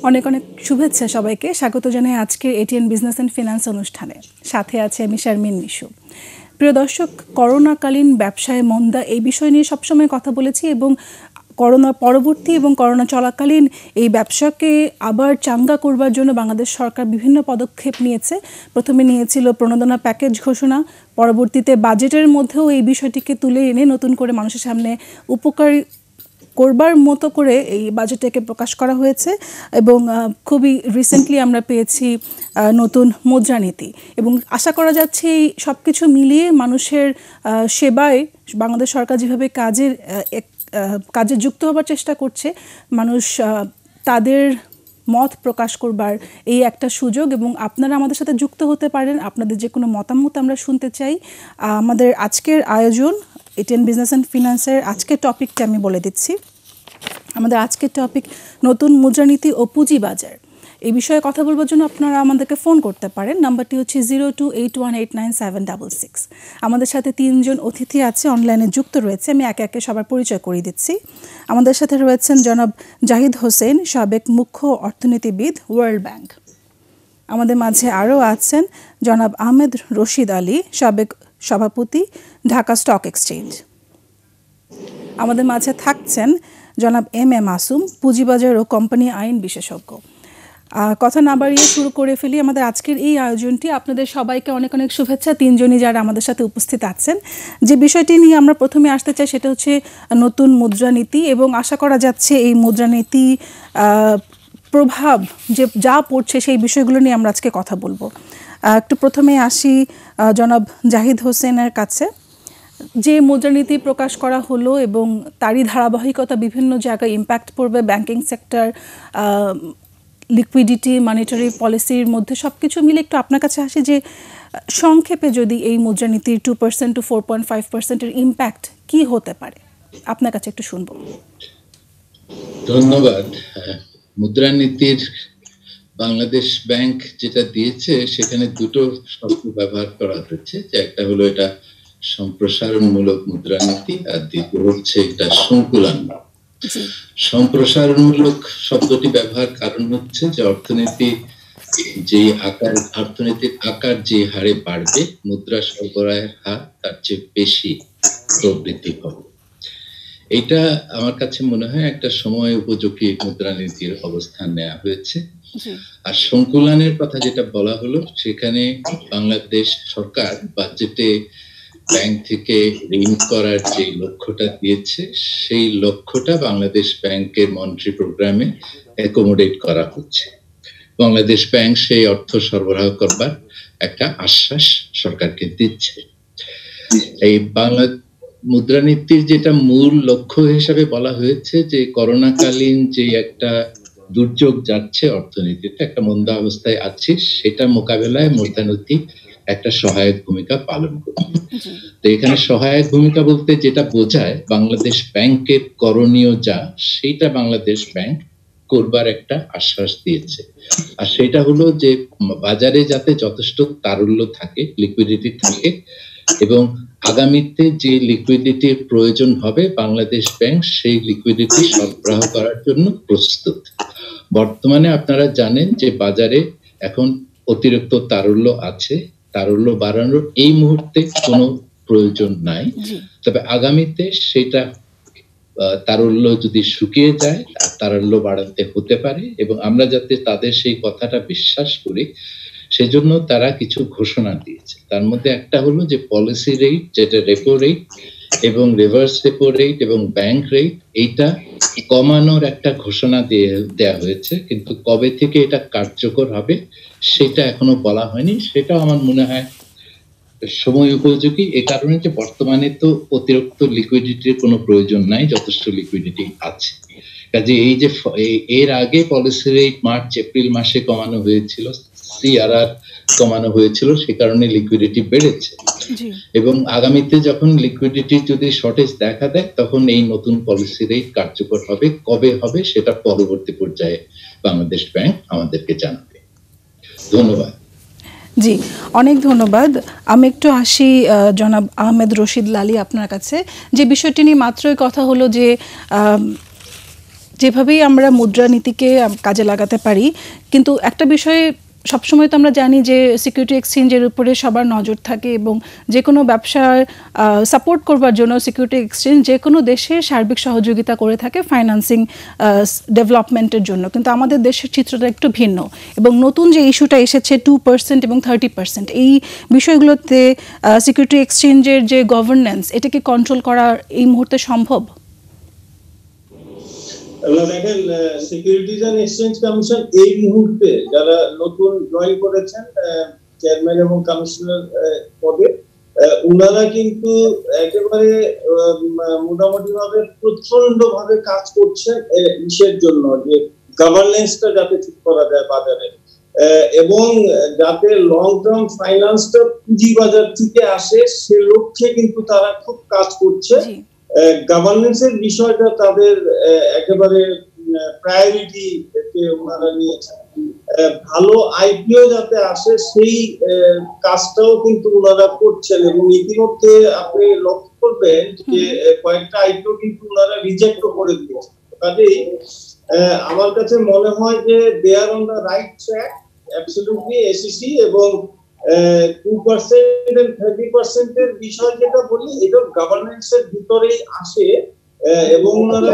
অনেক অনেক শুভেচ্ছা সবাইকে স্বাগত জানাই আজকের এটিএন বিজনেস অ্যান্ড ফিনান্স অনুষ্ঠানে। সাথে আছে আমি শারমিন মিশু। প্রিয় দর্শক, করোনাকালীন ব্যবসায় মন্দা এই বিষয় নিয়ে সবসময় কথা বলেছি এবং করোনা পরবর্তী এবং করোনা চলাকালীন এই ব্যবসাকে আবার চাঙ্গা করবার জন্য বাংলাদেশ সরকার বিভিন্ন পদক্ষেপ নিয়েছে। প্রথমে নিয়েছিল প্রণোদনা প্যাকেজ ঘোষণা, পরবর্তীতে বাজেটের মধ্যেও এই বিষয়টিকে তুলে এনে নতুন করে মানুষের সামনে উপকারী করবার মতো করে এই বাজেটটাকে প্রকাশ করা হয়েছে এবং খুবই রিসেন্টলি আমরা পেয়েছি নতুন মুদ্রানীতি এবং আশা করা যাচ্ছে এই সব কিছু মিলিয়ে মানুষের সেবায় বাংলাদেশ সরকার যেভাবে কাজে যুক্ত হবার চেষ্টা করছে, মানুষ তাদের মত প্রকাশ করবার এই একটা সুযোগ এবং আপনারা আমাদের সাথে যুক্ত হতে পারেন। আপনাদের যে কোনো মতামত আমরা শুনতে চাই। আমাদের আজকের আয়োজন এটিএন বিজনেস অ্যান্ড ফিনান্সের আজকের টপিকটা আমি বলে দিচ্ছি। আমাদের আজকের টপিক নতুন মুদ্রানীতি ও পুঁজিবাজার। এই বিষয়ে কথা বলবার জন্য আপনারা আমাদেরকে ফোন করতে পারেন। নাম্বারটি হচ্ছে 0281897766। আমাদের সাথে 3 জন অতিথি আছে, অনলাইনে যুক্ত রয়েছে। আমি একে একে সবার পরিচয় করিয়ে দিচ্ছি। আমাদের সাথে রয়েছেন জনাব জাহিদ হোসেন, সাবেক মুখ্য অর্থনীতিবিদ, ওয়ার্ল্ড ব্যাংক। আমাদের মাঝে আরও আছেন জনাব আহমেদ রশিদ আলী, সাবেক সভাপতি, ঢাকা স্টক এক্সচেঞ্জ। আমাদের মাঝে থাকছেন জনাব M A Masum, পুঁজিবাজার O company আইন বিশেষজ্ঞ। কথা না বাড়িয়ে শুরু করে ফেলি আমাদের আজকের এই আয়োজনটি। আপনাদের সবাইকে অনেক অনেক শুভেচ্ছা, 3 জনই যারা আমাদের সাথে উপস্থিত আছেন। যে বিষয়টি নিয়ে আমরা প্রথমে আসতে চাই সেটা হচ্ছে নতুন মুদ্রানীতি এবং আশা করা যাচ্ছে এই মুদ্রানীতি প্রভাব যা পড়ছে সেই বিষয়গুলো নিয়ে আমরা আজকে কথা বলবো। একটু প্রথমে আসি জনাব জাহিদ হোসেনের কাছে। যে মুদ্রানীতি প্রকাশ করা হলো এবং তারই ধারাবাহিকতা বিভিন্ন জায়গায় ইম্প্যাক্ট পড়বে ব্যাংকিং সেক্টর, লিকুইডিটি, মনিটারি পলিসির মধ্যে সব কিছু মিলে একটু আপনার কাছে আসি যে সংক্ষেপে যদি এই মুদ্রানীতির 2% to 4.5%-এর ইম্প্যাক্ট কি হতে পারে, আপনার কাছে একটু শুনবো। ধন্যবাদ। মুদ্রানীতির বাংলাদেশ ব্যাংক যেটা দিয়েছে সেখানে দুটো শব্দ ব্যবহার করা হচ্ছে, যে একটা হলো এটা সম্প্রসারণমূলক মুদ্রানীতি আর দ্বিতীয় হচ্ছে এটা সংকুলান। সম্প্রসারণমূলক শব্দটি ব্যবহার কারণ হচ্ছে যে অর্থনীতির আকার যে হারে বাড়বে মুদ্রা সরবরাহের হার তার চেয়ে বেশি প্রবৃদ্ধি হবে। এটা আমার কাছে মনে হয় একটা সময় উপযোগী মুদ্রানীতির অবস্থান নেওয়া হয়েছে। আর সংকুলানের কথা যেটা বলা হলো, সেখানে বাংলাদেশ সরকার বাজেটে ব্যাংক থেকে ঋণ করার যে লক্ষ্যটা দিয়েছে সেই লক্ষ্যটা বাংলাদেশ ব্যাংকের মনিটারি প্রোগ্রামে অ্যাকোমোডেট করা হচ্ছে। বাংলাদেশ ব্যাংক সেই অর্থ সরবরাহ করবার একটা আশ্বাস সরকারকে দিচ্ছে। এই বাংলা মুদ্রানীতির যেটা মূল লক্ষ্য হিসাবে বলা হয়েছে যে করোনাকালীন যে একটা দুর্যোগ যাচ্ছে অর্থনীতিতে, একটা মন্দা অবস্থায় আছে, সেটা মোকাবেলায় মুদ্রানীতি একটা সহায়ক ভূমিকা পালন করবে। তো এখানে সহায়ক ভূমিকা বলতে যেটা বোঝায় বাংলাদেশ ব্যাংকের করণীয় যা, সেটা বাংলাদেশ ব্যাংক করবার একটা আশ্বাস দিয়েছে। আর সেটা হলো যে বাজারে যাতে যথেষ্ট তারল্য থাকে, লিকুইডিটি থাকে এবং আগামীতে যে লিকুইডিটির প্রয়োজন হবে বাংলাদেশ ব্যাংক সেই লিকুইডিটি সরবরাহ করার জন্য প্রস্তুত। বর্তমানে আপনারা জানেন যে বাজারে এখন অতিরিক্ত তারল্য আছে, তারল্য বাড়ানোর এই মুহূর্তে কোনো প্রয়োজন নাই, তবে আগামীতে সেটা তারল্য যদি শুকিয়ে যায় তারল্য বাড়াতে হতে পারে এবং আমরা যাতে তাদের সেই কথাটা বিশ্বাস করি সেজন্য তারা কিছু ঘোষণা দিয়েছে। তার মধ্যে একটা হলো যে পলিসি রেট, যেটা রেপো রেট এবং রিভার্স রেপো রেট এবং ব্যাংক রেট, এইটা কমানোর একটা ঘোষণা দেয়া হয়েছে, কিন্তু কবে থেকে এটা কার্যকর হবে সেটা এখনো বলা হয়নি। সেটা আমার মনে হয় সময় উপযোগী, এ কারণে যে বর্তমানে তো অতিরিক্ত লিকুইডিটির কোনো প্রয়োজন নাই, যথেষ্ট লিকুইডিটি আছে। কাজে এই যে এর আগে পলিসি রেট মার্চ এপ্রিল মাসে কমানো হয়েছিল, সিআরআর কমানো হয়েছিল, সে কারণে লিকুইডিটি বেড়েছে এবং আগামীতে যখন লিকুইডিটি যদি শর্টেজ দেখা দেয় তখন এই নতুন পলিসি রেট কার্যকর হবে। কবে হবে সেটা পরবর্তী পর্যায়ে বাংলাদেশ ব্যাংক আমাদেরকে জানাবে। ধন্যবাদ। জি, অনেক ধন্যবাদ। আমি একটু আসি জনাব আহমেদ রশিদ লালী আপনার কাছে। যে বিষয়টি নিয়ে মাত্রই কথা হলো যে যেভাবেই আমরা মুদ্রানীতিকে কাজে লাগাতে পারি, কিন্তু একটা বিষয়ে সবসময় তো আমরা জানি যে সিকিউরিটি এক্সচেঞ্জের উপরে সবার নজর থাকে এবং যে কোনো ব্যবসায় সাপোর্ট করবার জন্য সিকিউরিটি এক্সচেঞ্জ যে কোনো দেশে সার্বিক সহযোগিতা করে থাকে ফাইন্যান্সিং ডেভেলপমেন্টের জন্য। কিন্তু আমাদের দেশের চিত্রটা একটু ভিন্ন এবং নতুন যে ইস্যুটা এসেছে 2% এবং 30%, এই বিষয়গুলোতে সিকিউরিটি এক্সচেঞ্জের যে গভর্নেন্স, এটাকে কন্ট্রোল করা এই মুহূর্তে সম্ভব? দেখেন, সিকিউরিটিজ অ্যান্ড এক্সচেঞ্জ কমিশন এই মুহূর্তে যারা নতুন জয়েন করেছেন চেয়ারম্যান এবং কমিশনার পদে, ওনারা কিন্তু একেবারে মোটামুটি ভাবে প্রচন্ড ভাবে কাজ করছেন ইসের জন্য যে গভর্নেন্সটা যাতে ঠিক করা যায় বাজারে, এবং যাতে লং টার্ম ফাইন্যান্সটা পুঁজিবাজার থেকে আসে সে লক্ষ্যে কিন্তু তারা খুব কাজ করছে। গভর্নেন্সের বিষয়টা তাদের একেবারে প্রায়োরিটি ওনারা নিয়েছেন। ভালো আইপিও যাতে আসে সেই কাজটাও কিন্তু ওনারা করছেন এবং ইতিমধ্যে আপনি লক্ষ্য করবেন যে কয়েকটা আইপিও কিন্তু ওনারা রিজেক্টও করে দিয়েছেন। কাজেই আমার কাছে মনে হয় যে they are on the right track absolutely ACC, এবং 2% and 30% এর বিষয় যেটা বলি এটা গভর্নেন্স এর ভিতরেই আসে এবং ওনারা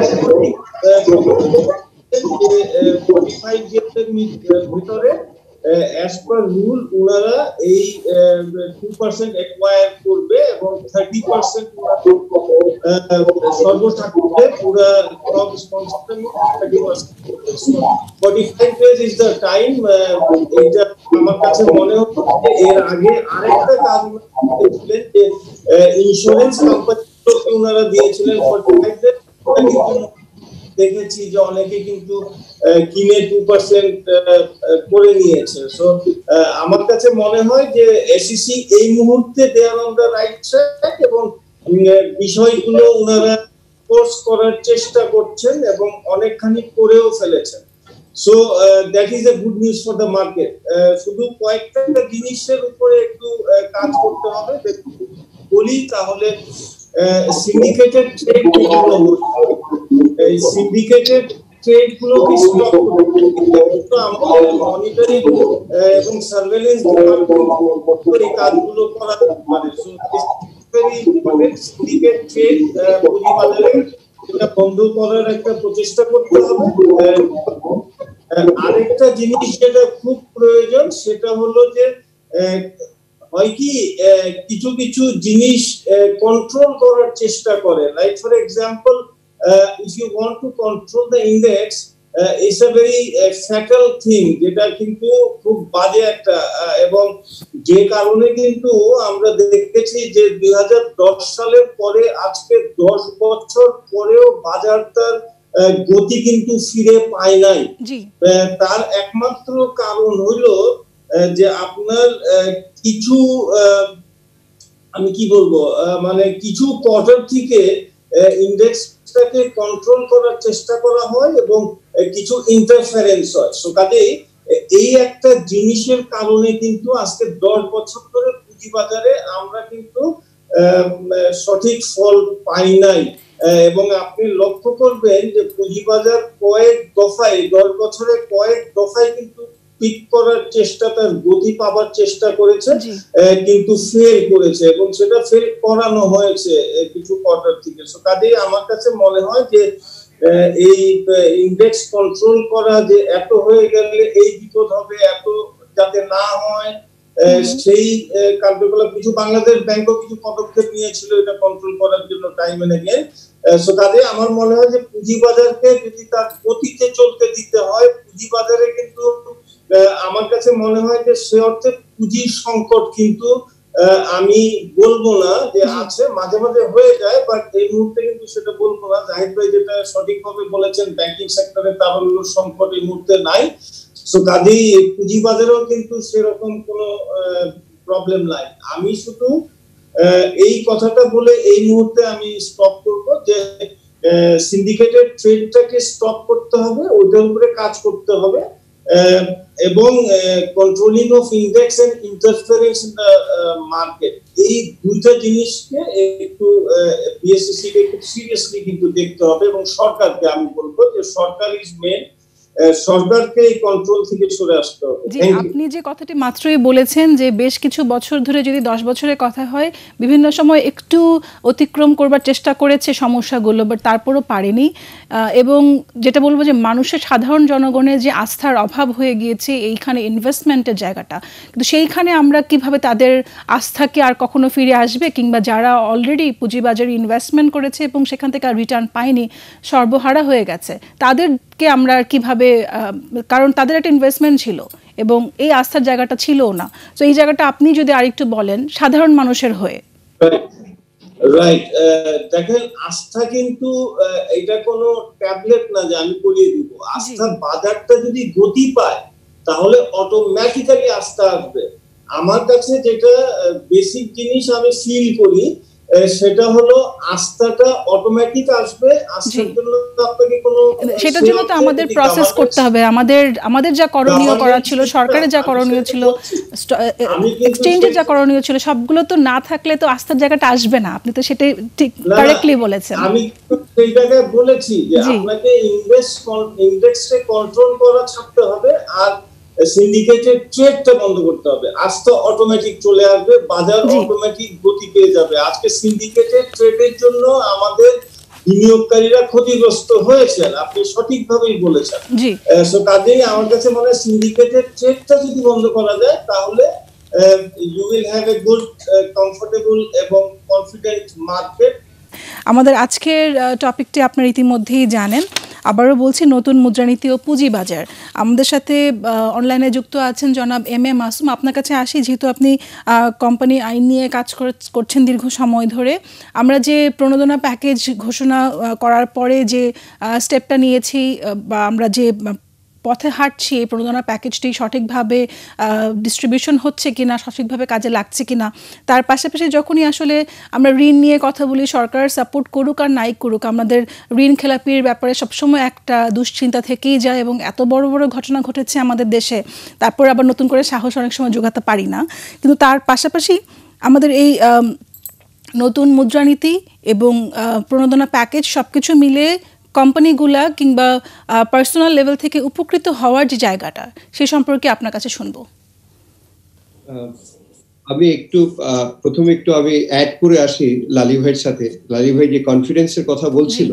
45 ইয়ারের ভিতরে অ্যাজ পার রুল ওনারা এই 2% অ্যাকোয়ার করবে এবং 30% সর্বসাকুল্যে পুরো সব স্পন্সরদের 45 days is the time। এটা আমার কাছে মনে হচ্ছে এর আগে আরেকটা কাজ করেছিলেন যে ইন্স্যুরেন্স কোম্পানিগুলোকে ওনারা দিয়েছিলেন 45 days। দেখেছি যে অনেকে কিন্তু কিনে 2% করে নিয়েছে। সো আমার কাছে মনে হয় যে এসিসি এই মুহূর্তে দে are on the right track এবং বিষয়গুলো ওনারা কোর্স করার চেষ্টা করছেন এবং অনেকখানি করেও ফেলেছেন। So that is a good news for the market. শুধু কয়েকটা জিনিসের উপরে একটু কাজ করতে হবে বলি, তাহলে সিন্ডিকেটেড ট্রেড যেগুলো এই সিন্ডিকেটেড ট্রেড গুলোকে স্টপ করতে আমাদের মনিটরিং এবং সার্ভেলেন্স ডিপার্টমেন্ট এই কাজগুলো করা মানে ভেরি ইম্পর্টেন্ট। সিন্ডিকেট ট্রেড পুঁজিবাজারে এটা বন্ধ করার একটা প্রচেষ্টা করতে হবে। আরেকটা জিনিস যেটা খুব প্রয়োজন সেটা হলো যে হয় কি কিছু কিছু জিনিস কন্ট্রোল করার চেষ্টা করে, like for example if you want to control the index, it's a very fatal thing, যেটা কিন্তু খুব বাজে একটা, এবং যে কারণে কিন্তু আমরা দেখেছি যে 2010 সালের পরে আজকে 10 বছর পরেও বাজারটার গতি কিন্তু ফিরে পায় নাই। তার একমাত্র কারণ হলো যে আপনার কিছু আমি কি বলবো মানে কিছু কোয়ার্টার থেকে ইন্ডেক্সটাকে কন্ট্রোল করার চেষ্টা করা হয় এবং কিছু ইন্টারফারেন্স হয়। সো কাজেই এই একটা জিনিসের কারণে কিন্তু আজকে 10 বছর ধরে পুঁজিবাজারে আমরা কিন্তু সঠিক ফল পাই নাই, এবং আপনি লক্ষ্য করবেন যে পুঁজিবাজার কয়েক দফায় 10 বছরে কয়েক দফায় কিন্তু পিক করার চেষ্টা, তার গতি পাবার চেষ্টা করেছে, কিন্তু ফেল করেছে এবং সেটা ফেল করানো হয়েছে কিছু কোয়ার্টার থেকে। সো কাজেই আমার কাছে মনে হয় যে এই ইন্ডেক্স কন্ট্রোল করা যে এত হয়ে গেলে এই বিপদ হবে, এত যাতে না হয় সেই কার্যকলাপ কিছু বাংলাদেশ ব্যাংকও কিছু পদক্ষেপ নিয়েছিল এটা কন্ট্রোল করার জন্য টাইম এন্ড এগেইন। সো কাজে আমার মনে হয় যে পুঁজিবাজারকে যদি তার গতিতে চলতে দিতে হয়, পুঁজিবাজারে কিন্তু আমার কাছে মনে হয় যে সে অর্থে পুঁজির সংকট কিন্তু আমি বলবো না যে আছে, মাঝে মাঝে হয়ে যায়, বাট এই মুহূর্তে কিন্তু সেটা বলবো না। জাহিদ ভাই যেটা সঠিকভাবে বলেছেন, ব্যাংকিং সেক্টরে তারল্য সংকট এই মুহূর্তে নাই। সো কাজেই পুঁজিবাজারেও কিন্তু সেরকম কোনো প্রবলেম নাই। আমি শুধু এই কথাটা বলে এই মুহূর্তে আমি স্টপ করব যে সিন্ডিকেটেড ট্রেডটাকে স্টপ করতে হবে, ওইটার উপরে কাজ করতে হবে। এবং controlling of index and interference in the market, এই দুইটা জিনিসকে একটু বিএসইসি কে খুব সিরিয়াসলি কিন্তু দেখতে হবে, এবং সরকারকে আমি বলবো যে সরকার ইজ মেন, সরকারকে এই কন্ট্রোল থেকে সরে আসতে হবে। জি, আপনি যে কথাটি মাত্রই বলেছেন যে বেশ কিছু বছর ধরে, যদি 10 বছরের কথা হয়, বিভিন্ন সময় একটু অতিক্রম করবার চেষ্টা করেছে সমস্যাগুলো, বাট তারপরও পারেনি। এবং যেটা বলবো যে মানুষের, সাধারণ জনগণের যে আস্থার অভাব হয়ে গিয়েছে এইখানে ইনভেস্টমেন্টের জায়গাটা, কিন্তু সেইখানে আমরা কিভাবে তাদের আস্থাকে আর কখনো ফিরে আসবে, কিংবা যারা অলরেডি পুঁজিবাজারে ইনভেস্টমেন্ট করেছে এবং সেখান থেকে আর রিটার্ন পায়নি, সর্বহারা হয়ে গেছে, তাদেরকে আমরা কিভাবে, কারণ তাদের একটা ইনভেস্টমেন্ট ছিল এবং এই আস্থার জায়গাটা ছিলও না। তো এই জায়গাটা আপনি যদি আরেকটু বলেন সাধারণ মানুষের হয়ে। রাইট, দেখেন আস্থা কিন্তু এটা কোনো ট্যাবলেট না যে আমি করিয়ে দিব। আস্থার বাজারটা যদি গতি পায় তাহলে অটোমেটিক্যালি আস্থা আসবে। আমার কাছে যেটা বেসিক জিনিস আমি ফিল করি সেটা হলো আস্থাটা অটোমেটিক আসবে। আস্থার জন্য আপনাকে কোনো, সেটার জন্য তো আমাদের প্রসেস করতে হবে, আমাদের যা করণীয় করা ছিল, সরকারের যা করণীয় ছিল, এক্সচেঞ্জের যা করণীয় ছিল, সবগুলো তো না থাকলে তো আস্থার জায়গাটা আসবে না। আপনি তো সেটাই ঠিক কারেক্টলি বলেছেন। আমি সেই জায়গায় বলেছি যে আপনাকে ইন্ডেক্সে কন্ট্রোল করা ছাড়তে হবে, আর সিন্ডিকেটেড ট্রেডটা বন্ধ করতে হবে। আস্থা অটোমেটিক চলে আসবে, বাজার অটোমেটিক গতি পেয়ে যাবে। আজকে সিন্ডিকেটেড ট্রেডের জন্য আমাদের বিনিয়োগকারীরা ক্ষতিগ্রস্ত হয়েছেন, আপনি সঠিকভাবেই বলেছেন। সো কাজেই আমার কাছে মনে হয় সিন্ডিকেটেড ট্রেডটা যদি বন্ধ করা যায় তাহলে you will have a good, comfortable এবং confident market. আমাদের আজকের টপিকটি আপনারা ইতিমধ্যেই জানেন। আবারও বলছি, নতুন মুদ্রানীতি ও পুঁজিবাজার। আমাদের সাথে অনলাইনে যুক্ত আছেন জনাব এম এ মাসুম। আপনার কাছে আসি, যেহেতু আপনি কোম্পানি আইন নিয়ে কাজ করছেন দীর্ঘ সময় ধরে, আমরা যে প্রণোদনা প্যাকেজ ঘোষণা করার পরে যে স্টেপটা নিয়েছি, বা আমরা যে পথে হাঁটছি, এই প্রণোদনা প্যাকেজটি সঠিকভাবে ডিস্ট্রিবিউশন হচ্ছে কিনা, সঠিকভাবে কাজে লাগছে কিনা, তার পাশাপাশি যখনই আসলে আমরা ঋণ নিয়ে কথা বলি, সরকার সাপোর্ট করুক আর নাই করুক, আমাদের ঋণ খেলাপির ব্যাপারে সবসময় একটা দুশ্চিন্তা থেকেই যায়, এবং এত বড় বড় ঘটনা ঘটেছে আমাদের দেশে, তারপর আবার নতুন করে সাহস অনেক সময় জোগাতে পারি না। কিন্তু তার পাশাপাশি আমাদের এই নতুন মুদ্রানীতি এবং প্রণোদনা প্যাকেজ সবকিছু মিলে কোম্পানিগুলা কিংবা পার্সোনাল লেভেল থেকে উপকৃত হওয়ার যে জায়গাটা, সে সম্পর্কে আপনার কাছে শুনবো। আমি প্রথমে আমি অ্যাড করে আসি লালি ভাইয়ের সাথে। লালি ভাই যে কনফিডেন্সের কথা বলছিল,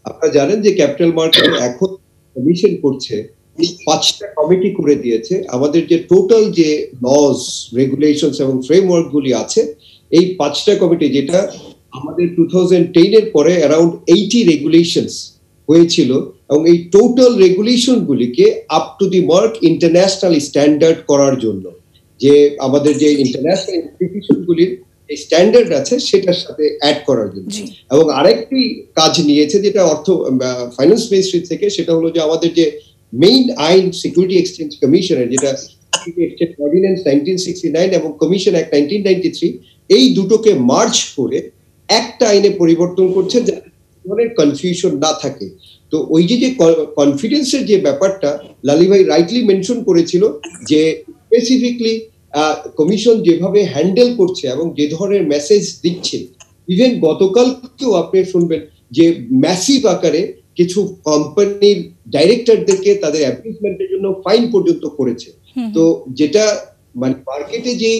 আপনারা জানেন যে ক্যাপিটাল মার্কেট এখন কমিশন করছে, 5টা কমিটি করে দিয়েছে। আমাদের যে টোটাল যে লস, রেগুলেশনস এবং ফ্রেমওয়ার্ক গুলি আছে, এই 5টা কমিটি, যেটা আমাদের 2010 এর পরে অ্যারাউন্ড 80 রেগুলেশনস হয়েছিল, এবং এই টোটাল রেগুলেশন গুলিকে up to the mark international standard করার জন্য, যে আমাদের যে ইন্টারন্যাশনাল ইনস্টিটিউশন গুলির এই স্ট্যান্ডার্ড আছে সেটার সাথে অ্যাড করার জন্য। এবং আরেকটি কাজ নিয়েছে যেটা ফাইন্যান্স মিনিস্ট্রি থেকে, সেটা হলো যে আমাদের যে মেইন আইন সিকিউরিটি এক্সচেঞ্জ কমিশনের, যেটা এক্সচেঞ্জ অর্ডিন্যান্স 1969 এবং কমিশন অ্যাক্ট 1993, এই দুটোকে মার্জ করে একটা আইনে পরিবর্তন করছে যাতে ধরনের কনফিউশন না থাকে। তো ওই যে কনফিডেন্সের যে ব্যাপারটা লালি ভাই রাইটলি মেনশন করেছিল, যে স্পেসিফিকলি কমিশন যেভাবে হ্যান্ডেল করছে এবং যে ধরনের মেসেজ দিচ্ছে, ইভেন গতকালকেও আপনি শুনবেন যে ম্যাসিভ আকারে কিছু কোম্পানির ডাইরেক্টরদেরকে তাদের অ্যাপিসমেন্টের জন্য ফাইন পর্যন্ত করেছে। তো যেটা মানে মার্কেটে যে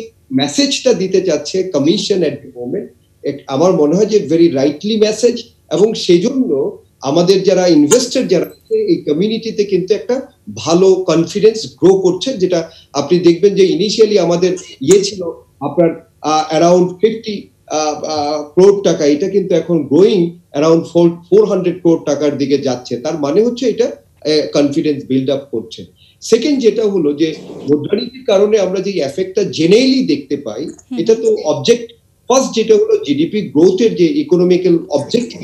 মেসেজটা দিতে চাচ্ছে কমিশন এট দি মোমেন্ট, আমার মনে হয় যে ভেরি রাইটলি মেসেজ, এবং সেই জন্য আমাদের যারা ইনভেস্টর যারা এই কমিউনিটিতে কিন্তু একটা ভালো কনফিডেন্স গ্রো করছে। যেটা আপনি দেখবেন যে ইনিশিয়ালি আমাদের ছিল আপনার অ্যারাউন্ড 50 crore টাকা, এটা কিন্তু এখন গ্রোয়িং অ্যারাউন্ড 400 crore টাকার দিকে যাচ্ছে। তার মানে হচ্ছে এটা কনফিডেন্স বিল্ড আপ করছে। সেকেন্ড যেটা হলো যে মুদ্রানীতির কারণে আমরা যে এফেক্টটা জেনারেলি দেখতে পাই, এটা তো অবজেক্ট ফার্স্ট যেটা হলো জিডিপি গ্রোথের যে ইকোনমিক্যাল অবজেক্টিভ,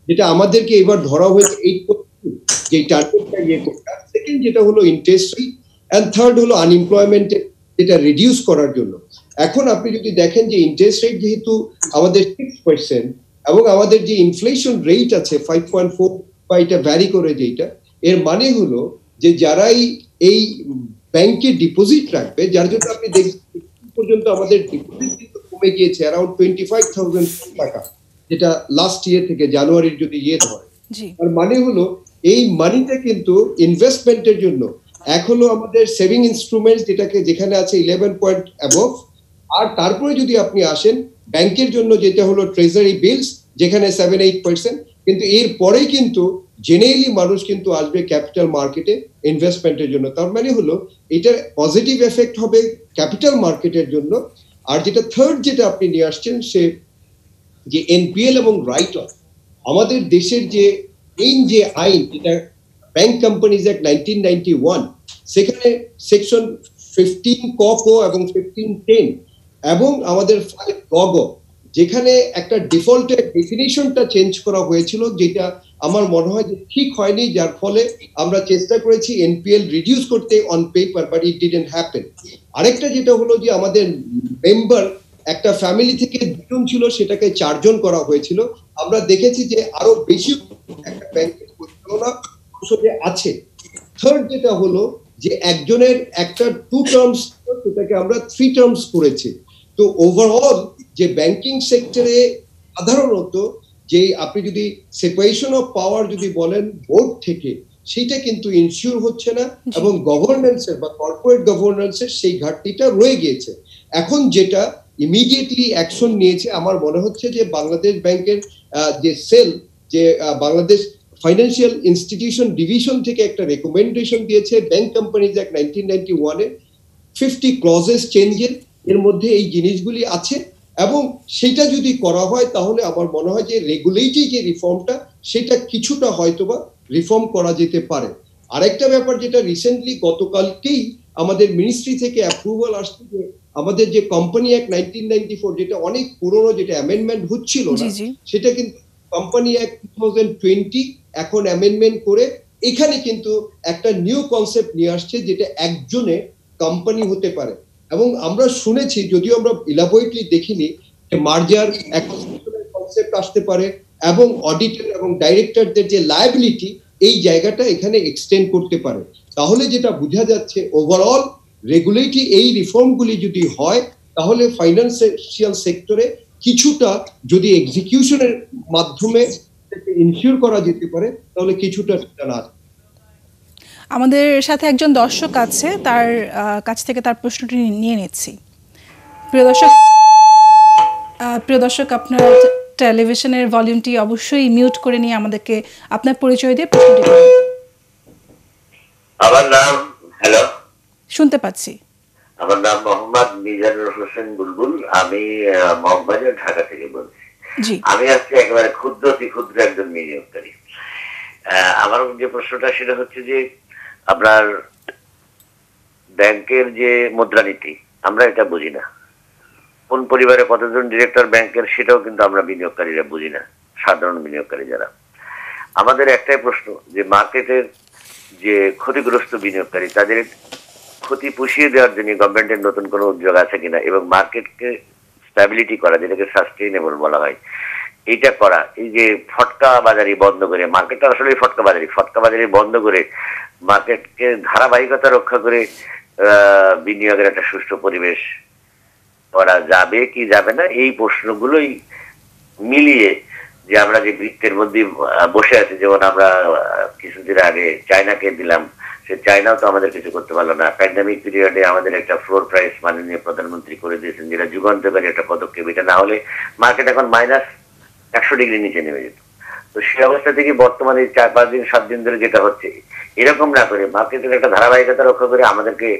যেটা আমাদেরকে এবার ধরা হয়েছে 8% যে টার্গেটটা করতে। সেকেন্ড যেটা হলো ইন্টারেস্ট রেট, এন্ড থার্ড হলো আনএমপ্লয়মেন্ট, যেটা রিডিউস করার জন্য। এখন আপনি যদি দেখেন যে ইন্টারেস্ট রেট যেহেতু আমাদের 6% এবং আমাদের যে ইনফ্লেশন রেট আছে 5.4, বা এটা ভ্যারি করে, যেটা এর মানে হলো যে যারাই এই ব্যাংকে ডিপোজিট রাখবে, যার জন্য আপনি দেখবেন পর্যন্ত আমাদের ডিপোজিট কিন্তু কমে গিয়েছে অ্যারাউন্ড 25,000 টাকা, যেটা লাস্ট ইয়ার থেকে জানুয়ারির যদি ধরে। আর মানে হলো এই মানিটা কিন্তু ইনভেস্টমেন্টের জন্য এখনো আমাদের সেভিং ইনস্ট্রুমেন্ট যেখানে আছে 11 পয়েন্ট অ্যাবভ, আর তারপরে যদি আপনি আসেন ব্যাংকের জন্য যেটা হলো ট্রেজারি বিলস, যেখানে 7-8%, কিন্তু এর পরেই কিন্তু জেনারেলি মানুষ কিন্তু আসবে ক্যাপিটাল মার্কেটে ইনভেস্টমেন্টের জন্য। তার মানে হলো এটার পজিটিভ এফেক্ট হবে ক্যাপিটাল মার্কেটের জন্য। আর যেটা থার্ড যেটা আপনি নিয়ে আসছেন, সে যে এনপিএল এবং রাইট অফ, আমাদের দেশের যে আইন যেটা ব্যাংক কোম্পানিজ অ্যাক্ট 1991, সেখানে সেকশন 15 ক এবং 15(10) এবং আমাদের 5 গ, যেখানে একটা ডিফল্টের ডেফিনিশনটা চেঞ্জ করা হয়েছিল, যেটা আমার মনে হয় যে ঠিক হয়নি, যার ফলে আমরা চেষ্টা করেছি এনপিএল রিডিউস করতে on paper, but it didn't happen. আরেকটা যেটা হলো যে আমাদের মেম্বার একটা ফ্যামিলি থেকে 2 জন ছিল, সেটাকে 4 জন করা হয়েছিল। আমরা দেখেছি যে আরো বেশি একটা ব্যাংকের পরিচালনা পরিষদে আছে। থার্ড যেটা হলো যে একজনের একটা 2 টার্মস, সেটাকে আমরা 3 টার্মস করেছি। তো ওভারঅল যে ব্যাংকিং সেক্টরে সাধারণত যে আপনি যদি সেপারেশন অফ পাওয়ার যদি বলেন বোর্ড থেকে, সেটা কিন্তু ইনশিওর হচ্ছে না, এবং গভর্নেন্সের বা কর্পোরেট গভর্নেন্সের সেই ঘাটতিটা রয়ে গিয়েছে। এখন যেটা ইমিডিয়েটলি অ্যাকশন নিয়েছে, আমার মনে হচ্ছে যে বাংলাদেশ ব্যাংকের যে সেল, যে বাংলাদেশ ফাইন্যান্সিয়াল ইনস্টিটিউশন ডিভিশন থেকে একটা রেকমেন্ডেশন দিয়েছে ব্যাংক কোম্পানিজ অ্যাক্ট 1991 50 ক্লজেস চেঞ্জের, এর মধ্যে এই জিনিসগুলি আছে, এবং সেটা যদি করা হয় তাহলে আমার মনে হয় যে রেগুলেটরি যে রিফর্মটা, সেটা কিছুটা হয়তোবা রিফর্ম করা যেতে পারে। আরেকটা ব্যাপার যেটা রিসেন্টলি গতকালকেই আমাদের মিনিস্ট্রি থেকে অ্যাপ্রুভাল আসছে, যে আমাদের যে কোম্পানি অ্যাক্ট 1994, যেটা অনেক পুরনো, যেটা অ্যামেন্ডমেন্ট হচ্ছিল না, সেটা কিন্তু কোম্পানি অ্যাক্ট 2020 এখন অ্যামেন্ডমেন্ট করে এখানে কিন্তু একটা নিউ কনসেপ্ট নিয়ে আসছে, যেটা একজনে কোম্পানি হতে পারে। এবং আমরা শুনেছি, যদিও আমরা ইলাবোরেটলি দেখিনি, যে মার্জার অ্যাকুইজিশনের কনসেপ্ট আসতে পারে, এবং অডিটর এবং ডাইরেক্টরদের যে লায়াবিলিটি, এই জায়গাটা এখানে এক্সটেন্ড করতে পারে। তাহলে যেটা বোঝা যাচ্ছে, ওভারঅল রেগুলেটরি এই রিফর্মগুলি যদি হয়, তাহলে ফাইন্যান্সিয়াল সেক্টরে কিছুটা যদি এক্সিকিউশনের মাধ্যমে ইনশিওর করা যেতে পারে, তাহলে কিছুটা জানা আছে। আমাদের সাথে একজন দর্শক আছে, তার কাছ থেকে তার প্রশ্নটি নিয়ে নিচ্ছি। প্রিয় দর্শক, আপনার টেলিভিশনের ভলিউমটি অবশ্যই মিউট করে নিয়ে আমাদেরকে আপনার পরিচয় দিয়ে প্রশ্নটি করুন। আমার নাম, হ্যালো, শুনতে পাচ্ছি। আমার নাম মোহাম্মদ মিজানুর হোসেন বুলবুল, আমি মগবাজার, ঢাকা থেকে বলছি। আমি আজকে একেবারে ক্ষুদ্র একজন বিনিয়োগকারী। আমার যে প্রশ্নটা সেটা হচ্ছে যে আপনার ব্যাংকের যে মুদ্রানীতি, আমরা এটা বুঝি না। কোন পরিবারে কতজন ডিরেক্টর ব্যাংকের, সেটাও কিন্তু আমরা বিনিয়োগকারীরা বুঝি না, সাধারণ বিনিয়োগকারী যারা। আমাদের একটাই প্রশ্ন, যে মার্কেটের যে ক্ষতিগ্রস্ত বিনিয়োগকারী, তাদের ক্ষতি পুষিয়ে দেওয়ার জন্য গভর্নমেন্টের নতুন কোনো উদ্যোগ আছে কিনা, এবং মার্কেটকে স্ট্যাবিলিটি করা, যেটাকে সাস্টেইনেবল বলা হয়, এইটা করা। এই যে ফটকা বাজারি বন্ধ করে, মার্কেটটা আসলে ফটকা বাজারি বন্ধ করে মার্কেটকে ধারাবাহিকতা রক্ষা করে বিনিয়োগের একটা সুষ্ঠু পরিবেশ করা যাবে কি যাবে না, এই প্রশ্নগুলোই মিলিয়ে যে আমরা যে বৃত্তের মধ্যে বসে আছি, যেমন আমরা কিছুদিন আগে চায়নাকে দিলাম, সে চায়নাও তো আমাদের কিছু করতে পারলো না। প্যান্ডামিক পিরিয়ডে আমাদের একটা ফ্লোর প্রাইস মাননীয় প্রধানমন্ত্রী করে দিয়েছেন, যেটা যুগান্তকারী একটা পদক্ষেপ। এটা না হলে মার্কেট এখন -100 ডিগ্রি নিচে নেমে যেত। তো সেই অবস্থা থেকে বর্তমানে 4-5 দিন 7 দিন ধরে যেটা হচ্ছে, এরকম না করে মার্কেটের একটা ধারাবাহিকতা রক্ষা করে আমাদেরকে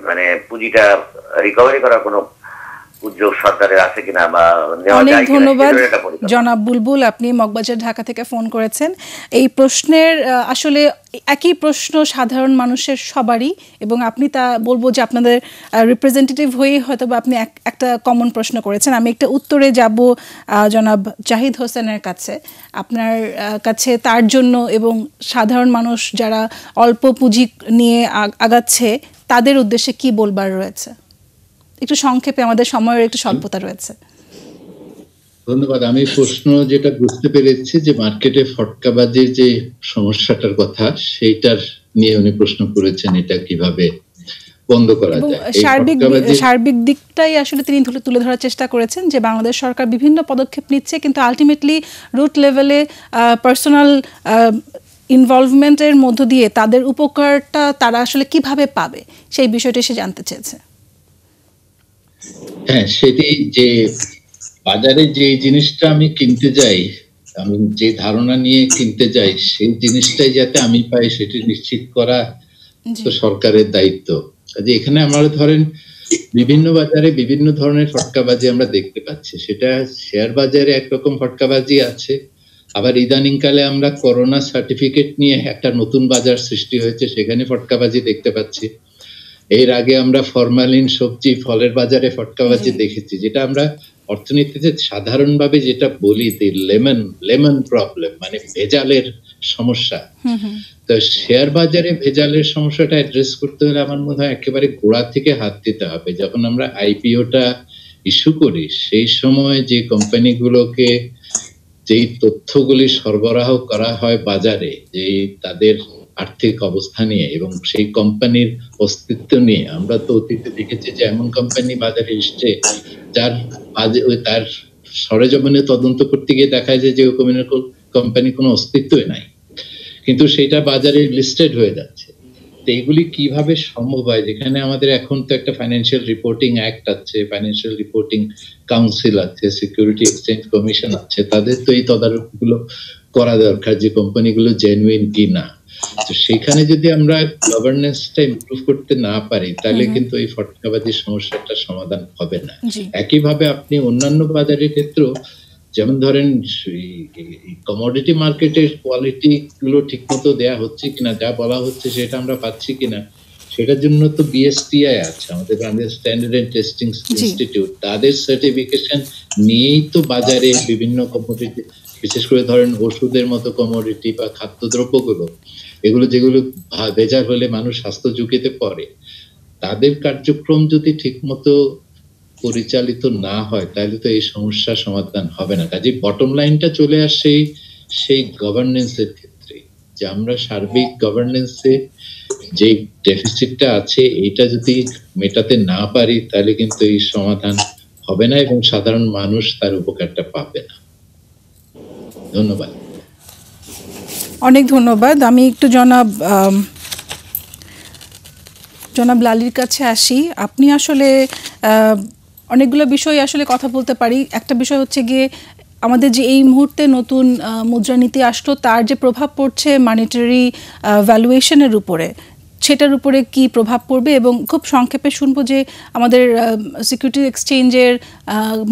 মানে পুঁজিটা রিকভারি করার কোনো উদ্যোগ সরকারের আছে কিনা বা নেওয়া যায় কিনা। ধন্যবাদ জনাব বুলবুল, আপনি মগবাজার, ঢাকা থেকে ফোন করেছেন। এই প্রশ্নের আসলে একই প্রশ্ন সাধারণ মানুষের সবারই, এবং আপনি তা বলবো যে আপনাদের রিপ্রেজেন্টেটিভ হয়ে হয়তো বা আপনি একটা কমন প্রশ্ন করেছেন। আমি একটা উত্তরে যাব জনাব জাহিদ হোসেনের কাছে, আপনার কাছে তার জন্য এবং সাধারণ মানুষ যারা অল্প পুঁজি নিয়ে আগাচ্ছে তাদের উদ্দেশ্যে কি বলবার রয়েছে, একটু সংক্ষেপে, আমাদের সময়ের একটু স্বল্পতা রয়েছে। ধন্যবাদ। আমি প্রশ্ন যেটা বুঝতে পেরেছি, যে মার্কেটে ফটকাবাজির যে সমস্যাটার কথা, সেইটার নিয়ে উনি প্রশ্ন করেছেন, এটা কিভাবে বন্ধ করা এবং যায়। এই সার্বিক দিকটাই আসলে তিনি তুলে ধরার চেষ্টা করেছেন যে বাংলাদেশ সরকার বিভিন্ন পদক্ষেপ নিচ্ছে, কিন্তু আলটিমেটলি রুট লেভেলে পার্সোনাল ইনভলভমেন্টের মধ্য দিয়ে তাদের উপকারটা তারা আসলে কিভাবে পাবে সেই বিষয়টি সে জানতে চেয়েছে। হ্যাঁ, সেটি যে বাজারে যে জিনিসটা আমি কিনতে যাই, আমি যে ধারণা নিয়ে কিনতে যাই, সেই জিনিসটাই যাতে আমি পাই সেটি নিশ্চিত করা তো সরকারের দায়িত্ব। কাজে এখানে আমরা ধরেন বিভিন্ন বাজারে বিভিন্ন ধরনের ফটকাবাজি আমরা দেখতে পাচ্ছি। সেটা শেয়ার বাজারে একরকম ফটকাবাজি আছে, আবার ইদানিং কালে আমরা করোনা সার্টিফিকেট নিয়ে একটা নতুন বাজার সৃষ্টি হয়েছে, সেখানে ফটকাবাজি দেখতে পাচ্ছি। এর আগে আমরা ফরমালিন সবজি ফলের বাজারে ফটকাবাজি দেখেছি, যেটা আমরা অর্থনীতিতে সাধারণভাবে যেটা বলি লেমন প্রবলেম, মানে ভেজালের সমস্যা। তো শেয়ার বাজারে ভেজালের সমস্যাটা অ্যাড্রেস করতে হলে আমার মনে হয় একেবারে গোড়া থেকে হাত দিতে হবে। যখন আমরা আইপিওটা ইস্যু করি, সেই সময় যে কোম্পানিগুলোকে যেই তথ্যগুলি সরবরাহ করা হয় বাজারে, যে তাদের আর্থিক অবস্থা নিয়ে এবং সেই কোম্পানির অস্তিত্ব নিয়ে, আমরা তো অতীতে দেখেছি যে এমন কোম্পানি বাজারে এসছে যার তার সরেজমিনে তদন্ত করতে গিয়ে দেখা যায় যে কোম্পানি কোনো অস্তিত্বই নাই, কিন্তু সেটা বাজারে লিস্টেড হয়ে যাচ্ছে। তো এইগুলি কিভাবে সম্ভব হয়, যেখানে আমাদের এখন তো একটা ফাইন্যান্সিয়াল রিপোর্টিং অ্যাক্ট আছে, ফাইন্যান্সিয়াল রিপোর্টিং কাউন্সিল আছে, সিকিউরিটি এক্সচেঞ্জ কমিশন আছে, তাদের তো এই তদারকিগুলো করা দরকার যে কোম্পানিগুলো জেনুইন কি না। তো সেখানে যদি আমরা গভর্নেন্সটা ইমপ্রুভ করতে না পারি, তাহলে কিন্তু এই ফটকাবাজির সমস্যাটার সমাধান হবে না। একইভাবে আপনি অন্যান্য বাজারের ক্ষেত্রেও, যেমন ধরেন কমোডিটি মার্কেটের কোয়ালিটি গুলো ঠিক মতো দেয়া হচ্ছে কিনা, যা বলা হচ্ছে সেটা আমরা পাচ্ছি কিনা, সেটার জন্য তো বিএসটিআই আছে, আমাদের Bangladesh standard and testing institute, তাদের সার্টিফিকেশন নিয়েই তো বাজারে বিভিন্ন কমোডিটি, বিশেষ করে ধরেন ওষুধের মতো কমোডিটি বা খাদ্যদ্রব্যগুলো, এগুলো যেগুলো ভেজাল হলে মানুষ স্বাস্থ্য ঝুঁকিতে পড়ে, তাদের কার্যক্রম যদি ঠিক মতো পরিচালিত না হয়, তাহলে তো এই সমস্যার সমাধান হবে না। কাজে বটম লাইনটা চলে আসে সেই গভর্নেন্সের ক্ষেত্রে, যে আমরা সার্বিক গভর্নেন্সে যে ডেফিসিটটা আছে, এটা যদি মেটাতে না পারি, তাহলে কিন্তু এই সমাধান হবে না এবং সাধারণ মানুষ তার উপকারটা পাবে না। ধন্যবাদ। অনেক ধন্যবাদ। আমি একটু জনাব লালির কাছে আসি। আপনি আসলে অনেকগুলো বিষয় আসলে কথা বলতে পারি। একটা বিষয় হচ্ছে গিয়ে আমাদের যে এই মুহূর্তে নতুন মুদ্রানীতি আসলো, তার যে প্রভাব পড়ছে মনিটারি ভ্যালুয়েশনের উপরে, সেটার উপরে কি প্রভাব পড়বে, এবং খুব সংক্ষেপে শুনবো যে আমাদের সিকিউরিটি এক্সচেঞ্জের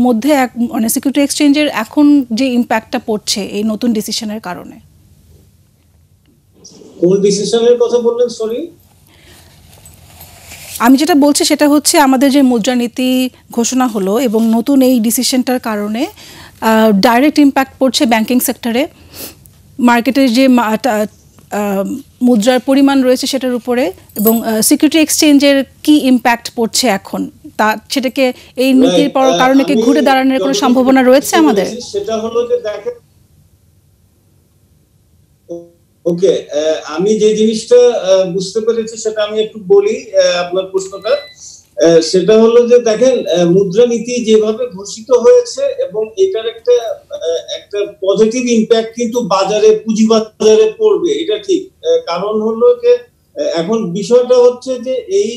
মধ্যে মানে সিকিউরিটি এক্সচেঞ্জের এখন যে ইম্প্যাক্টটা পড়ছে এই নতুন ডিসিশনের কারণে। কোন ডিসিশনের কথা বললেন? সরি, আমি যেটা বলছি সেটা হচ্ছে আমাদের যে মুদ্রানীতি ঘোষণা হলো এবং নতুন এই ডিসিশনটার কারণে ডাইরেক্ট ইম্প্যাক্ট পড়ছে ব্যাংকিং সেক্টরে, মার্কেটের যে মুদ্রার পরিমাণ রয়েছে সেটার উপরে, এবং সিকিউরিটি এক্সচেঞ্জের কি ইম্প্যাক্ট পড়ছে এখন, তা সেটাকে এই নীতির কারণে কি ঘুরে দাঁড়ানোর কোনো সম্ভাবনা রয়েছে আমাদের? সেটা হলো যে দেখেন, ওকে, আমি যে জিনিসটা বুঝতে পেরেছি সেটা আমি একটু বলি আপনার প্রশ্নটা। সেটা হলো যে দেখেন, মুদ্রানীতি যেভাবে ঘোষিত হয়েছে এবং এটার একটা পজিটিভ ইম্প্যাক্ট কিন্তু বাজারে, পুঁজিবাজারে পড়বে, এটা ঠিক। কারণ হলো যে এখন বিষয়টা হচ্ছে যে এই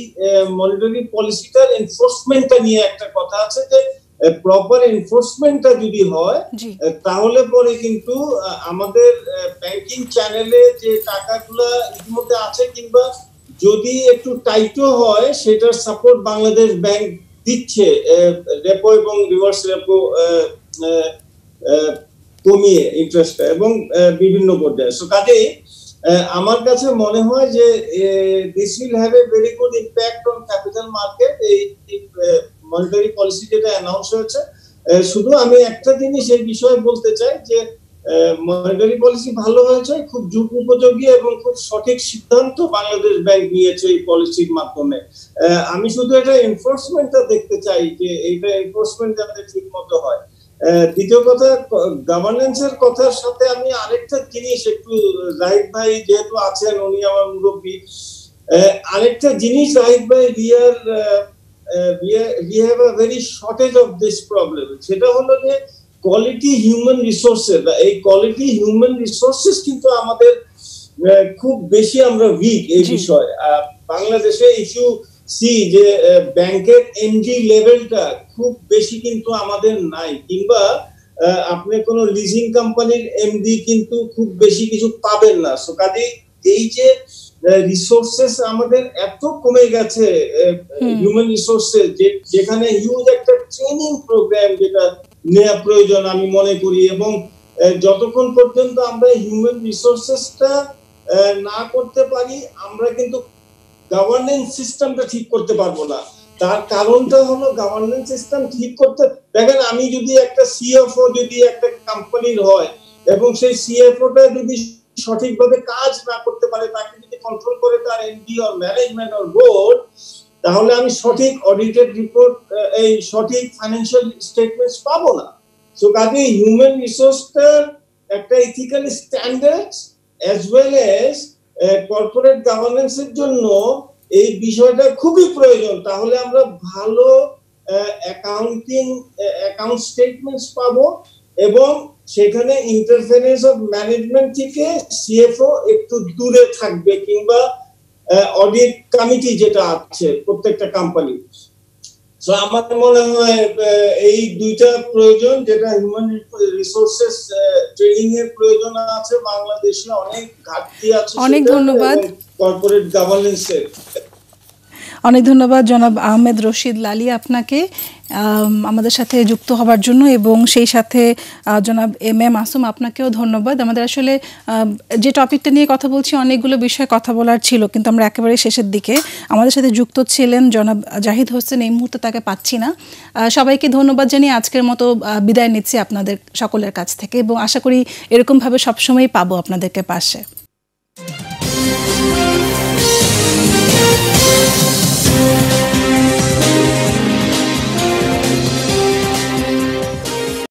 মনিটারি পলিসিটার এনফোর্সমেন্টটা নিয়ে একটা কথা আছে, যে প্রপার এনফোর্সমেন্টটা যদি হয় তাহলে পরে কিন্তু আমাদের ব্যাংকিং চ্যানেলে যে টাকাগুলো ইতিমধ্যে আছে কিংবা যদি একটু টাইটও হয়, সেটার সাপোর্ট বাংলাদেশ ব্যাংক দিচ্ছে রেপো এবং রিভার্স রেপো কমিয়ে ইন্টারেস্টটা এবং বিভিন্ন পর্যায়ে। সো কাজেই আমার কাছে মনে হয় যে this will have a very good impact on capital market, এই মনিটারি পলিসি যেটা অ্যানাউন্স হয়েছে। শুধু আমি একটা জিনিস এই বিষয়ে বলতে চাই যে মনিটারি পলিসি ভালো হয়েছে, খুব যুগ উপযোগী এবং খুব সঠিক সিদ্ধান্ত বাংলাদেশ ব্যাংক নিয়েছে এই পলিসির মাধ্যমে। আমি শুধু এটা এনফোর্সমেন্টটা দেখতে চাই, যে এইটা এনফোর্সমেন্ট যাতে ঠিক মতো হয়। দ্বিতীয় কথা, গভর্নেন্সের কথার সাথে আমি আরেকটা জিনিস একটু, জাহিদ ভাই যেহেতু আছেন, উনি আমার মুরব্বী, আরেকটা জিনিস জাহিদ ভাই, we have a very shortage of this problem. সেটা হলো যে কোয়ালিটি হিউম্যান রিসোর্সেস। এই কোয়ালিটি হিউম্যান রিসোর্সেস কিন্তু আমাদের খুব বেশি আমরা উইক এই বিষয়ে। বাংলাদেশে ইস্যু সি যে ব্যাংকের এমডি লেভেলটা খুব বেশি কিন্তু আমাদের নাই, কিংবা আপনি কোনো লিজিং কোম্পানির এমডি কিন্তু খুব বেশি কিছু পাবেন না। সো কাজেই এই যে রিসোর্সেস আমাদের এত কমে গেছে, হিউম্যান রিসোর্সেস, যেখানে হিউজ একটা ট্রেনিং প্রোগ্রাম যেটা নেওয়া প্রয়োজন আমি মনে করি। এবং যতক্ষণ পর্যন্ত আমরা হিউম্যান রিসোর্সেসটা না করতে পারি, আমরা কিন্তু গভর্নেন্স সিস্টেমটা ঠিক করতে পারবো না। তার কারণটা হলো গভর্নেন্স সিস্টেম ঠিক করতে, দেখেন আমি যদি একটা সিএফও যদি একটা কোম্পানির হয় এবং সেই সিএফওটা যদি সঠিকভাবে কাজ না করতে পারে, তাকে যদি কন্ট্রোল করে তার MD or management or board, তাহলে আমি সঠিক অডিটেড রিপোর্ট, এই সঠিক ফাইন্যান্সিয়াল স্টেটমেন্টস পাবো না। সো কাজে হিউম্যান রিসোর্সটার একটা ethical standards as well as corporate গভর্নেন্সের জন্য এই বিষয়টা খুবই প্রয়োজন। তাহলে আমরা ভালো অ্যাকাউন্ট স্টেটমেন্টস পাবো, এবং সেখানে ইন্টারফারেন্স অফ ম্যানেজমেন্ট থেকে সিএফও একটু দূরে থাকবে, কিংবা অডিট কমিটি যেটা আছে প্রত্যেকটা কোম্পানি। সো আমার মনে হয় এই দুইটা প্রয়োজন, যেটা হিউম্যান রিসোর্সেস ট্রেনিং এর প্রয়োজন আছে, বাংলাদেশে অনেক ঘাটতি আছে। অনেক ধন্যবাদ। কর্পোরেট গভর্নেন্সের অনেক ধন্যবাদ জনাব আহমেদ রশিদ লালী আপনাকে আমাদের সাথে যুক্ত হবার জন্য, এবং সেই সাথে জনাব এম এ মাসুম আপনাকেও ধন্যবাদ। আমাদের আসলে যে টপিকটা নিয়ে কথা বলছি, অনেকগুলো বিষয়ে কথা বলার ছিল, কিন্তু আমরা একেবারে শেষের দিকে। আমাদের সাথে যুক্ত ছিলেন জনাব জাহিদ হোসেন, এই মুহূর্তে তাকে পাচ্ছি না। সবাইকে ধন্যবাদ জানিয়ে আজকের মতো বিদায় নিচ্ছি আপনাদের সকলের কাছ থেকে, এবং আশা করি এরকমভাবে সবসময়ই পাবো আপনাদেরকে পাশে।